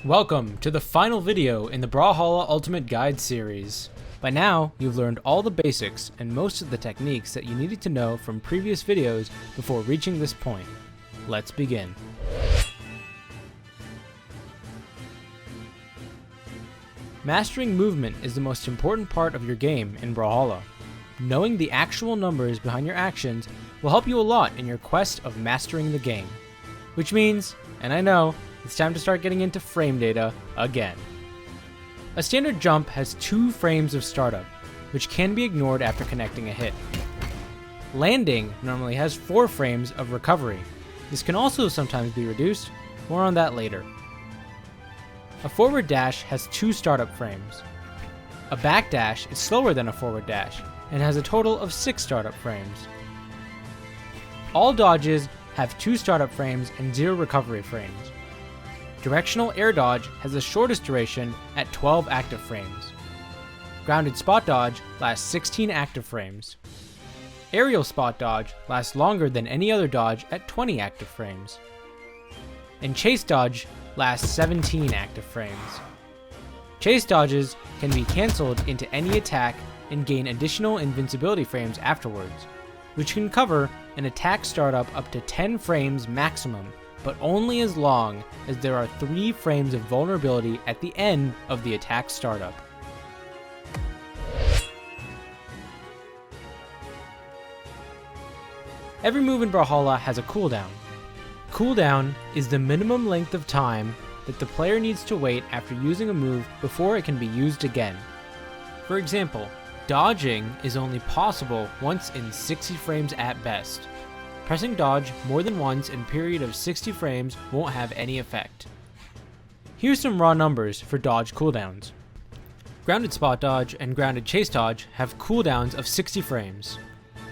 Welcome to the final video in the Brawlhalla Ultimate Guide series. By now, you've learned all the basics and most of the techniques that you needed to know from previous videos before reaching this point. Let's begin. Mastering movement is the most important part of your game in Brawlhalla. Knowing the actual numbers behind your actions will help you a lot in your quest of mastering the game. Which means, and I know, it's time to start getting into frame data again. A standard jump has 2 frames of startup, which can be ignored after connecting a hit. Landing normally has 4 frames of recovery. This can also sometimes be reduced, more on that later. A forward dash has 2 startup frames. A back dash is slower than a forward dash, and has a total of 6 startup frames. All dodges have 2 startup frames and 0 recovery frames. Directional air dodge has the shortest duration at 12 active frames. Grounded spot dodge lasts 16 active frames. Aerial spot dodge lasts longer than any other dodge at 20 active frames. And chase dodge lasts 17 active frames. Chase dodges can be cancelled into any attack and gain additional invincibility frames afterwards, which can cover an attack startup up to 10 frames maximum, but only as long as there are 3 frames of vulnerability at the end of the attack startup. Every move in Brawlhalla has a cooldown. Cooldown is the minimum length of time that the player needs to wait after using a move before it can be used again. For example, dodging is only possible once in 60 frames at best. Pressing dodge more than once in a period of 60 frames won't have any effect. Here's some raw numbers for dodge cooldowns. Grounded spot dodge and grounded chase dodge have cooldowns of 60 frames.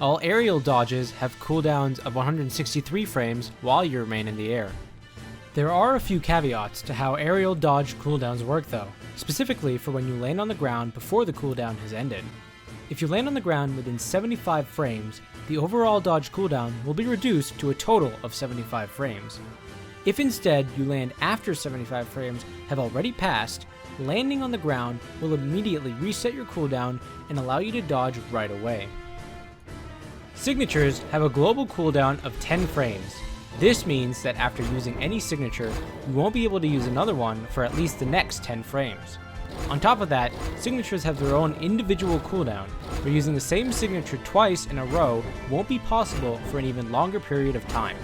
All aerial dodges have cooldowns of 163 frames while you remain in the air. There are a few caveats to how aerial dodge cooldowns work though, specifically for when you land on the ground before the cooldown has ended. If you land on the ground within 75 frames, the overall dodge cooldown will be reduced to a total of 75 frames. If instead you land after 75 frames have already passed, landing on the ground will immediately reset your cooldown and allow you to dodge right away. Signatures have a global cooldown of 10 frames. This means that after using any signature, you won't be able to use another one for at least the next 10 frames. On top of that, signatures have their own individual cooldown, where using the same signature twice in a row won't be possible for an even longer period of time.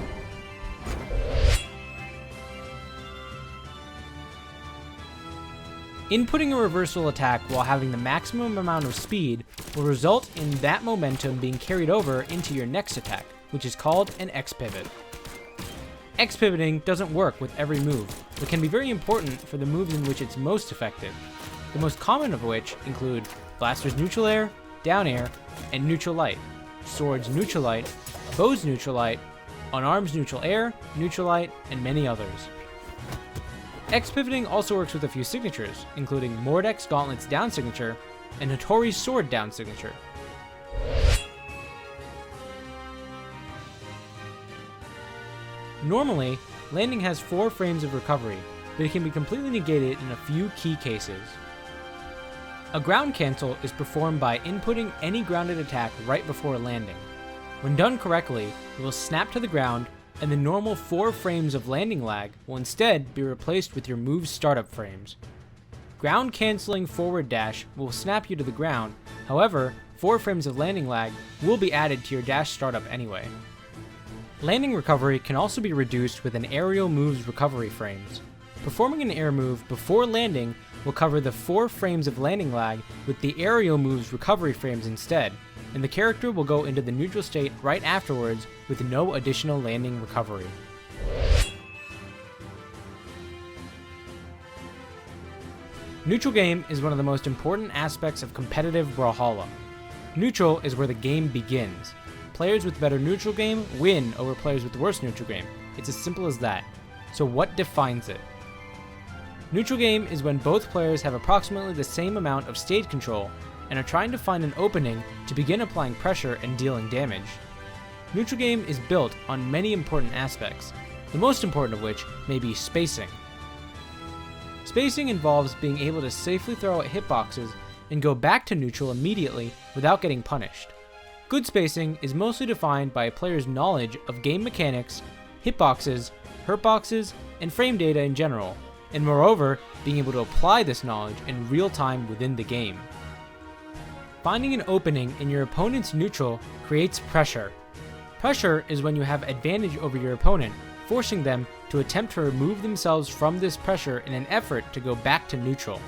Inputting a reversal attack while having the maximum amount of speed will result in that momentum being carried over into your next attack, which is called an X-pivot. X-pivoting doesn't work with every move, but can be very important for the moves in which it's most effective, the most common of which include Blaster's neutral air, down air, and neutral light, Sword's neutral light, Bow's neutral light, Unarmed's neutral air, neutral light, and many others. X-pivoting also works with a few signatures, including Mordek's Gauntlet's down signature and Hattori's sword down signature. Normally, landing has 4 frames of recovery, but it can be completely negated in a few key cases. A ground cancel is performed by inputting any grounded attack right before landing. When done correctly, it will snap to the ground, and the normal 4 frames of landing lag will instead be replaced with your move's startup frames. Ground canceling forward dash will snap you to the ground, however, 4 frames of landing lag will be added to your dash startup anyway. Landing recovery can also be reduced with an aerial move's recovery frames. Performing an air move before landing will cover the 4 frames of landing lag with the aerial move's recovery frames instead, and the character will go into the neutral state right afterwards with no additional landing recovery. Neutral game is one of the most important aspects of competitive Brawlhalla. Neutral is where the game begins. Players with better neutral game win over players with the worse neutral game. It's as simple as that. So what defines it? Neutral game is when both players have approximately the same amount of stage control and are trying to find an opening to begin applying pressure and dealing damage. Neutral game is built on many important aspects, the most important of which may be spacing. Spacing involves being able to safely throw at hitboxes and go back to neutral immediately without getting punished. Good spacing is mostly defined by a player's knowledge of game mechanics, hitboxes, hurtboxes, and frame data in general, and moreover, being able to apply this knowledge in real time within the game. Finding an opening in your opponent's neutral creates pressure. Pressure is when you have advantage over your opponent, forcing them to attempt to remove themselves from this pressure in an effort to go back to neutral.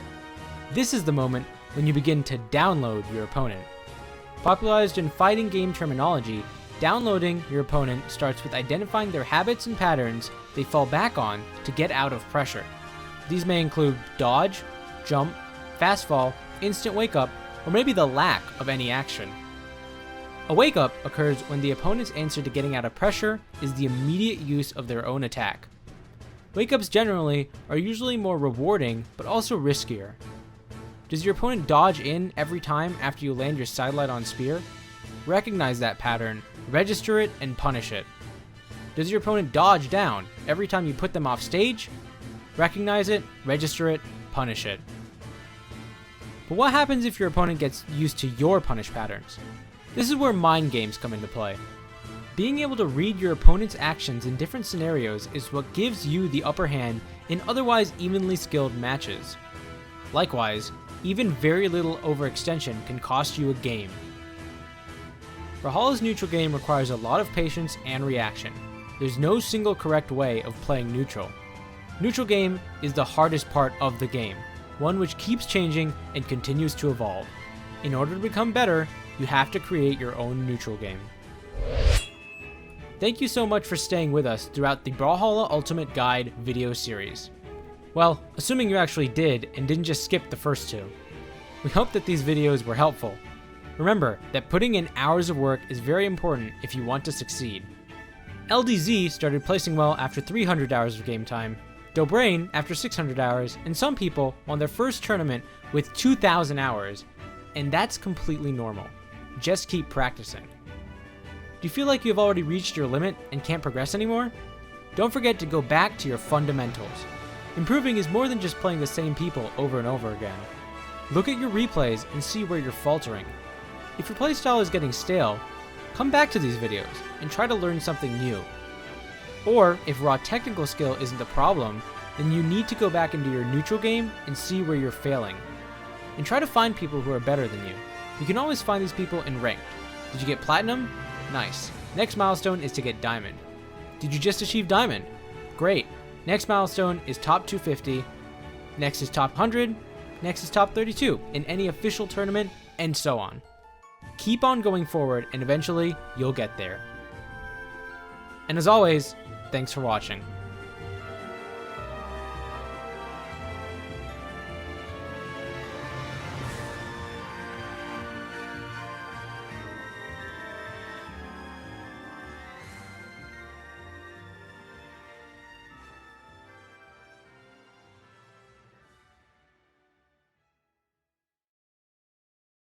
This is the moment when you begin to download your opponent. Popularized in fighting game terminology, downloading your opponent starts with identifying their habits and patterns they fall back on to get out of pressure. These may include dodge, jump, fast fall, instant wake up, or maybe the lack of any action. A wake up occurs when the opponent's answer to getting out of pressure is the immediate use of their own attack. Wake ups generally are usually more rewarding but also riskier. Does your opponent dodge in every time after you land your sidelight on spear? Recognize that pattern, register it, and punish it. Does your opponent dodge down every time you put them off stage? Recognize it, register it, punish it. But what happens if your opponent gets used to your punish patterns? This is where mind games come into play. Being able to read your opponent's actions in different scenarios is what gives you the upper hand in otherwise evenly skilled matches. Likewise, even very little overextension can cost you a game. Brawlhalla's neutral game requires a lot of patience and reaction. There's no single correct way of playing neutral. Neutral game is the hardest part of the game, one which keeps changing and continues to evolve. In order to become better, you have to create your own neutral game. Thank you so much for staying with us throughout the Brawlhalla Ultimate Guide video series. Well, assuming you actually did and didn't just skip the first two. We hope that these videos were helpful. Remember that putting in hours of work is very important if you want to succeed. LDZ started placing well after 300 hours of game time, Dobrein after 600 hours, and some people won their first tournament with 2,000 hours, and that's completely normal. Just keep practicing. Do you feel like you've already reached your limit and can't progress anymore? Don't forget to go back to your fundamentals. Improving is more than just playing the same people over and over again. Look at your replays and see where you're faltering. If your playstyle is getting stale, come back to these videos and try to learn something new. Or, if raw technical skill isn't the problem, then you need to go back into your neutral game and see where you're failing. And try to find people who are better than you. You can always find these people in ranked. Did you get platinum? Nice. Next milestone is to get diamond. Did you just achieve diamond? Great. Next milestone is top 250. Next is top 100. Next is top 32 in any official tournament, and so on. Keep on going forward and eventually you'll get there. And as always, thanks for watching.